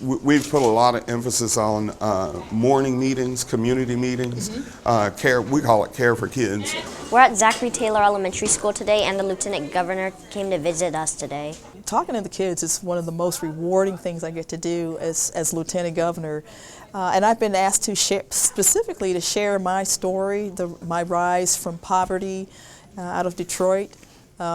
we've put a lot of emphasis on morning meetings, community meetings, care. We call it Care for Kids. We're at Zachary Taylor Elementary School today, and the Lieutenant Governor came to visit us today. Talking to the kids is one of the most rewarding things I get to do as Lieutenant Governor. And I've been asked to share, specifically to share my story, my rise from poverty out of Detroit.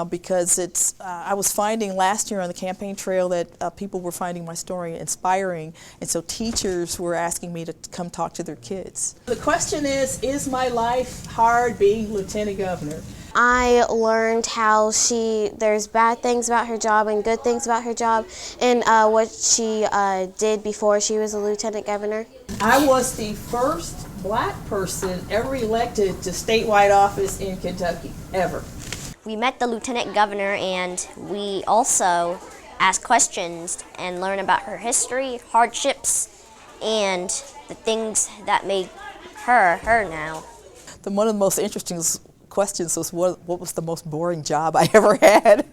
Because I was finding last year on the campaign trail that people were finding my story inspiring, and so teachers were asking me to come talk to their kids. The question is my life hard being Lieutenant Governor? I learned how there's bad things about her job and good things about her job, and what she did before she was a Lieutenant Governor. I was the first black person ever elected to statewide office in Kentucky, ever. We met the Lieutenant Governor, and we also asked questions and learned about her history, hardships, and the things that made her now. One of the most interesting questions was what was the most boring job I ever had.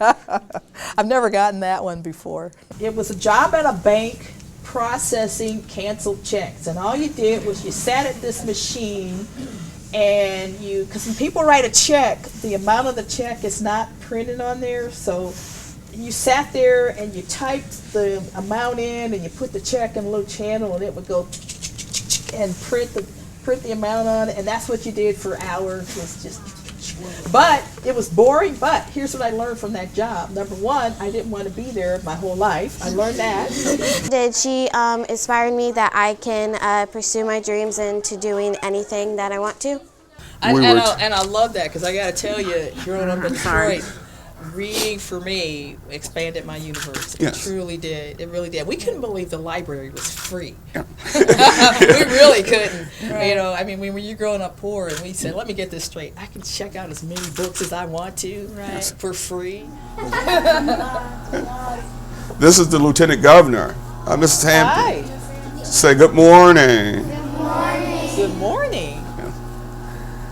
I've never gotten that one before. It was a job at a bank processing canceled checks, and all you did was you sat at this machine and because when people write a check, the amount of the check is not printed on there, so you sat there and you typed the amount in and you put the check in a little channel and it would go and print the amount on it, and that's what you did for hours. Was just, but it was boring. But here's what I learned from that job. Number one, I didn't want to be there my whole life. I learned that. She inspired me that I can pursue my dreams into doing anything that I want to. And I love that, because I got to tell you, growing up in Detroit, reading for me expanded my universe. It truly did. It really did. We couldn't believe the library was free. Yeah. We really couldn't. Right. You know, I mean, when you're growing up poor, and we said, let me get this straight, I can check out as many books as I want to for free. This is the Lieutenant Governor, Mrs. Hampton. Hi. Say good morning. Good morning. Good morning.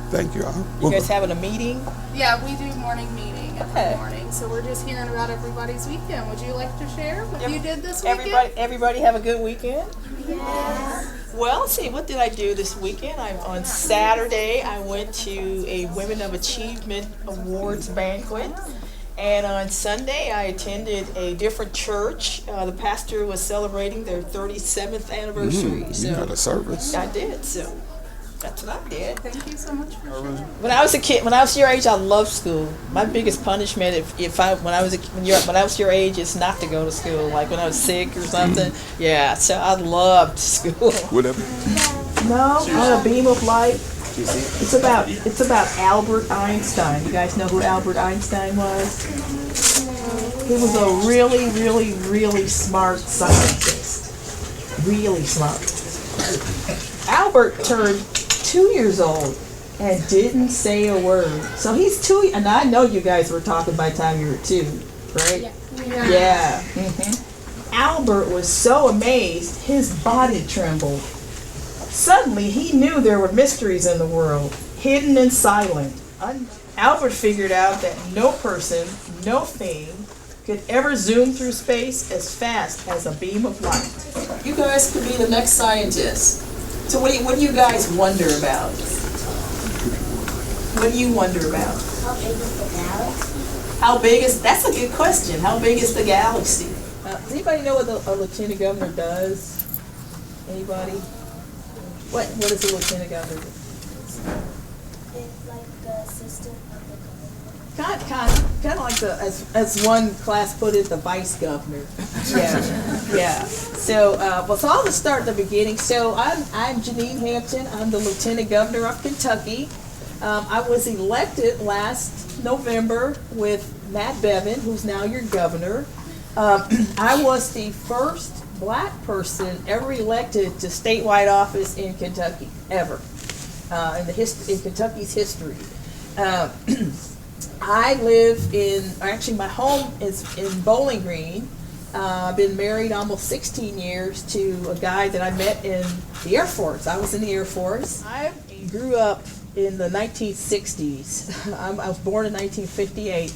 Thank you. You guys having a meeting? Yeah, we do morning meeting every morning. So we're just hearing about everybody's weekend. Would you like to share what you did this weekend? Everybody have a good weekend? Yes. Well, let's see, what did I do this weekend? On Saturday, I went to a Women of Achievement Awards banquet. And on Sunday, I attended a different church. The pastor was celebrating their 37th anniversary. You had a service. I did, so that's what I did. Thank you so much for sharing. When I was a kid, when I was your age, I loved school. My biggest punishment, when I was your age, is not to go to school. Like when I was sick or something. Yeah, so I loved school. Whatever. No, on a beam of light. It's about Albert Einstein. You guys know who Albert Einstein was? He was a really, really, really smart scientist. Really smart. Albert turned 2 years old and didn't say a word. So he's 2, and I know you guys were talking by the time you were 2, right? Yeah. Mm-hmm. Albert was so amazed, his body trembled. Suddenly, he knew there were mysteries in the world, hidden and silent. Albert figured out that no person, no thing, could ever zoom through space as fast as a beam of light. You guys could be the next scientists. So what do you guys wonder about? What do you wonder about? How big is the galaxy? That's a good question. How big is the galaxy? Does anybody know what a lieutenant governor does? Anybody? What does a lieutenant governor do? It's like the assistant of the governor. Kind of like as one class put it, the vice governor. Yeah. So, so I'll just start at the beginning. So I'm Jenean Hampton. I'm the Lieutenant Governor of Kentucky. I was elected last November with Matt Bevin, who's now your governor. I was the first black person ever elected to statewide office in Kentucky, ever, in Kentucky's history. I live actually my home is in Bowling Green. I've been married almost 16 years to a guy that I met in the Air Force. I was in the Air Force. I grew up in the 1960s. I was born in 1958.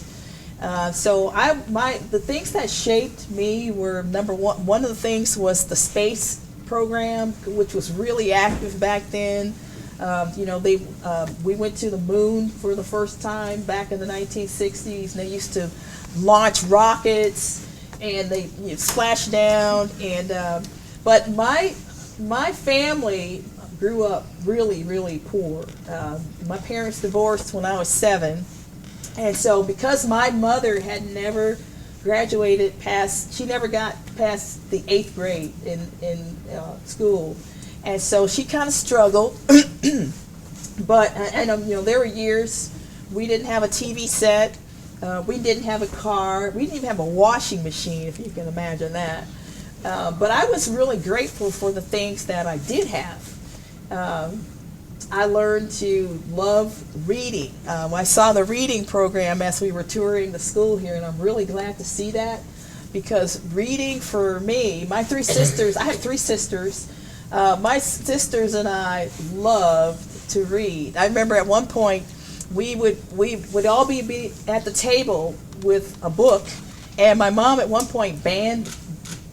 The things that shaped me were, number one. One of the things was the space program, which was really active back then. We went to the moon for the first time back in the 1960s, and they used to launch rockets, and they splash down. But my family grew up really, really poor. My parents divorced when I was 7. And so because my mother had never graduated she never got past the 8th grade in school. And so she kind of struggled. But, there were years we didn't have a TV set. We didn't have a car. We didn't even have a washing machine, if you can imagine that. But I was really grateful for the things that I did have. I learned to love reading. I saw the reading program as we were touring the school here, and I'm really glad to see that, because reading for me, my 3 sisters, I have 3 sisters, my sisters and I loved to read. I remember at one point we would all be at the table with a book, and my mom at one point banned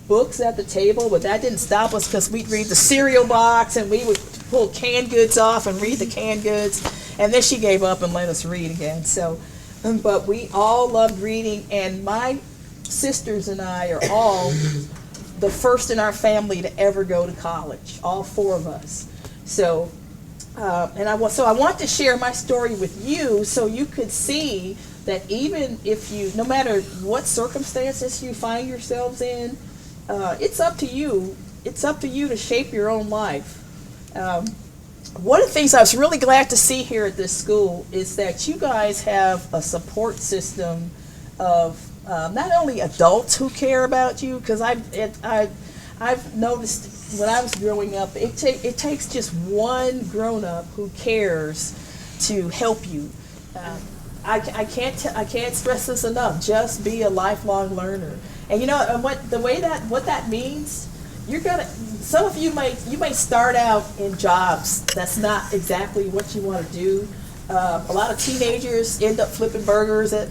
books at the table, but that didn't stop us, because we'd read the cereal box, and we would pull canned goods off and read the canned goods, and then she gave up and let us read again. So, but we all loved reading, and my sisters and I are all the first in our family to ever go to college, all 4 of us. So, I want to share my story with you, so you could see that even if no matter what circumstances you find yourselves in, it's up to you. It's up to you to shape your own life. One of the things I was really glad to see here at this school is that you guys have a support system of not only adults who care about you, because I've noticed when I was growing up, it takes just one grown-up who cares to help you. I can't stress this enough. Just be a lifelong learner. And what that means, some of you may start out in jobs that's not exactly what you want to do. A lot of teenagers end up flipping burgers at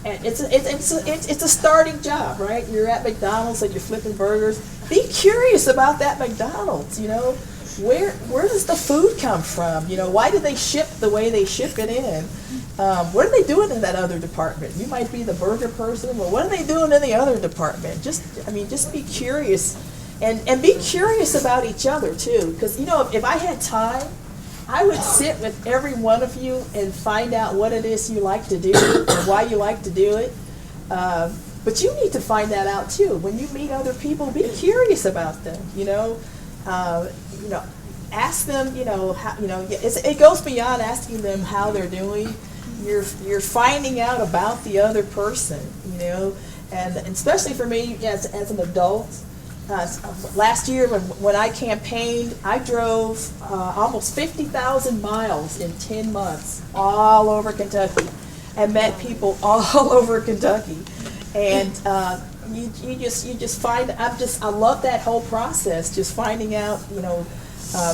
and it's a starting job, right? You're at McDonald's and you're flipping burgers. Be curious about that McDonald's. Where does the food come from? Why do they ship the way they ship it in? What are they doing in that other department? You might be the burger person. Well, what are they doing in the other department? Just be curious, and be curious about each other too. Because if I had time, I would sit with every one of you and find out what it is you like to do and why you like to do it. But you need to find that out too. When you meet other people, be curious about them. Ask them. It goes beyond asking them how they're doing. You're finding out about the other person. And especially for me as an adult. Last year when I campaigned, I drove almost 50,000 miles in 10 months all over Kentucky and met people all over Kentucky. And you just find, I love that whole process, just finding out,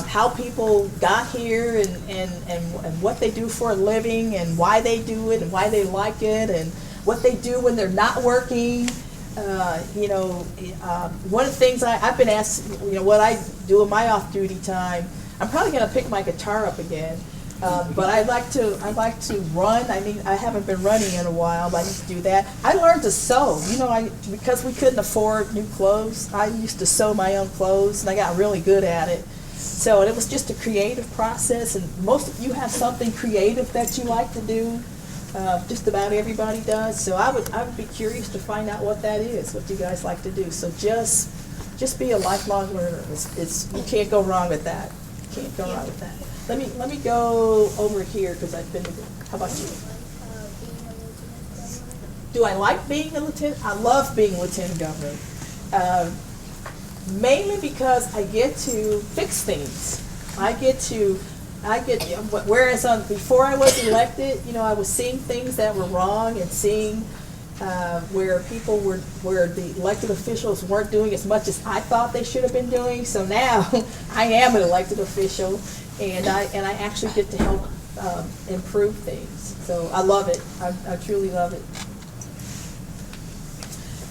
how people got here and what they do for a living and why they do it and why they like it and what they do when they're not working. One of the things I've been asked, what I do in my off-duty time, I'm probably going to pick my guitar up again. But I like to run. I haven't been running in a while, but I need to do that. I learned to sew. Because we couldn't afford new clothes, I used to sew my own clothes, and I got really good at it. So it was just a creative process, and most of you have something creative that you like to do. Just about everybody does. So I would be curious to find out what that is, what you guys like to do. So just be a lifelong learner. You can't go wrong with that. Can't go wrong with that. Let me go over here because I've been. How about you? Do I like being a lieutenant? I love being lieutenant governor. Mainly because I get to fix things. Whereas before I was elected, I was seeing things that were wrong and seeing where the elected officials weren't doing as much as I thought they should have been doing. So now I am an elected official, and I actually get to help improve things. So I love it. I truly love it.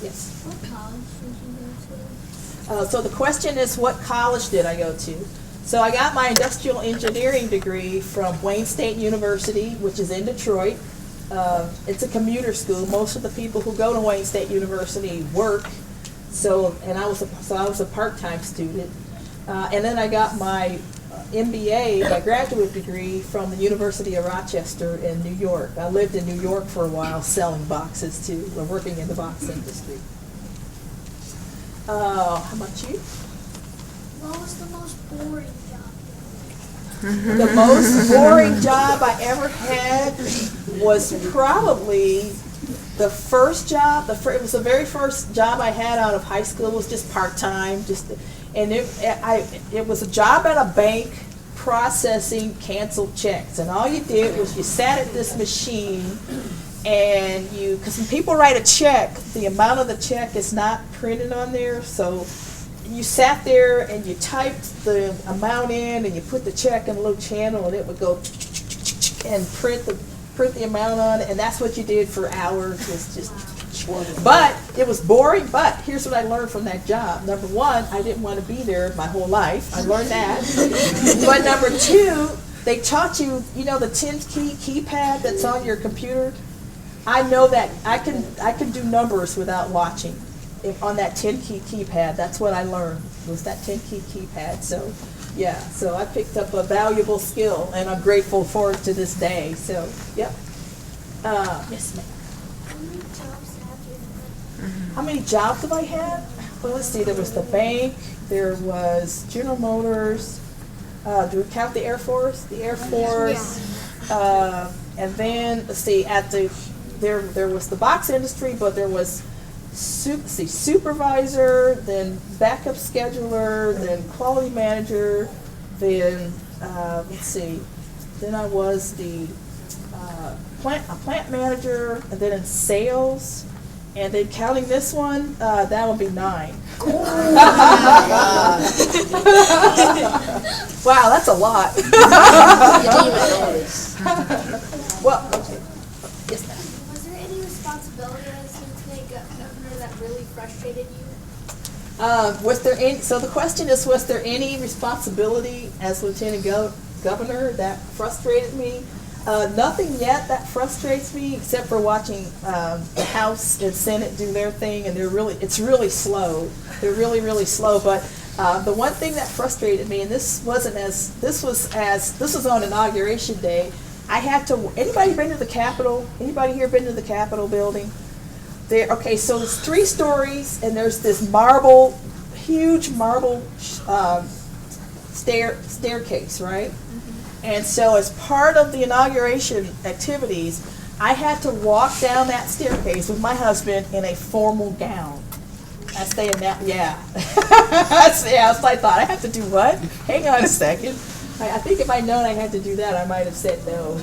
Yes. What college did you go to? So the question is, what college did I go to? So I got my industrial engineering degree from Wayne State University, which is in Detroit. It's a commuter school. Most of the people who go to Wayne State University work. So I was a part-time student. And then I got my MBA, my graduate degree, from the University of Rochester in New York. I lived in New York for a while selling boxes too, or working in the box industry. How about you? What was the most boring job? The most boring job I ever had was probably the first job. It was the very first job I had out of high school. It was just part-time, it was a job at a bank processing canceled checks. And all you did was you sat at this machine and because when people write a check, the amount of the check is not printed on there. So you sat there and you typed the amount in and you put the check in a little channel and it would go and print the amount on it. And that's what you did for hours. Was just. But it was boring, but here's what I learned from that job. Number one, I didn't want to be there my whole life. I learned that. But number two, they taught you, the 10-key keypad that's on your computer. I know that I can do numbers without watching. On that 10-key keypad, that's what I learned, was that 10-key keypad. So, yeah, so I picked up a valuable skill, and I'm grateful for it to this day. So, yep. Yes, ma'am. How many jobs have I had? Well, let's see. There was the bank. There was General Motors. Do we count the Air Force? The Air Force. Yeah. And then let's see. There was the box industry, but there was supervisor, then backup scheduler, then quality manager, then let's see. Then I was the plant manager, and then in sales. And then counting this one, that would be 9. Wow, that's a lot. Well, okay. Yes, ma'am. Was there any responsibility as lieutenant governor that really frustrated you? So the question is, was there any responsibility as lieutenant governor that frustrated me? Nothing yet that frustrates me, except for watching the House and Senate do their thing, and it's really slow. They're really, really slow. But the one thing that frustrated me, and this was on Inauguration Day. Anybody been to the Capitol? Anybody here been to the Capitol building? Okay, so it's 3 stories, and there's this huge marble staircase, right? And so as part of the inauguration activities, I had to walk down that staircase with my husband in a formal gown. I stay in that, yeah. That's what I thought. I have to do what? Hang on a second. I think if I'd known I had to do that, I might have said no.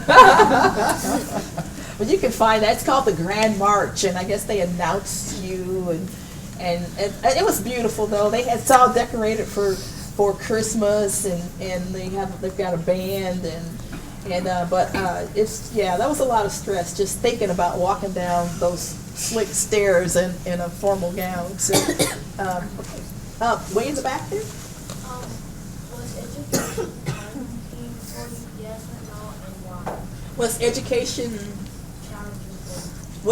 But you can find that. It's called the Grand March, and I guess they announce you. And it was beautiful, though. It's all decorated for Christmas, and they've got a band, but that was a lot of stress just thinking about walking down those slick stairs in a formal gown. So, okay. Way in the back there. Was education challenging for you? Yes or no, and why? Was education Challenging for you?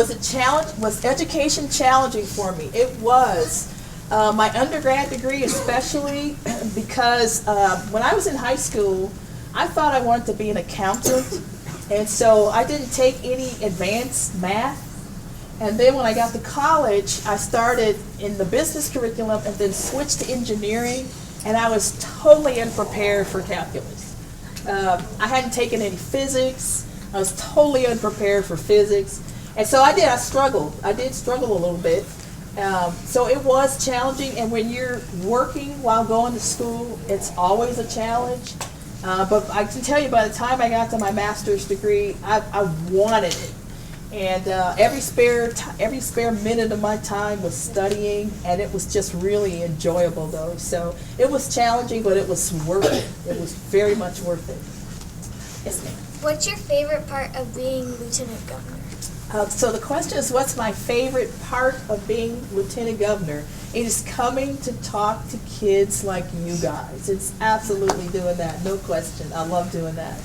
Was education challenging for me? It was. My undergrad degree especially, because when I was in high school, I thought I wanted to be an accountant, and so I didn't take any advanced math. And then when I got to college, I started in the business curriculum and then switched to engineering, and I was totally unprepared for calculus. I hadn't taken any physics. I was totally unprepared for physics. And so I struggled. I did struggle a little bit. So it was challenging, and when you're working while going to school, it's always a challenge. But I can tell you, by the time I got to my master's degree, I wanted it. And every spare minute of my time was studying, and it was just really enjoyable, though. So it was challenging, but it was worth it. It was very much worth it. Yes, ma'am. What's your favorite part of being lieutenant governor? So the question is, what's my favorite part of being lieutenant governor? It is coming to talk to kids like you guys. It's absolutely doing that, no question. I love doing that.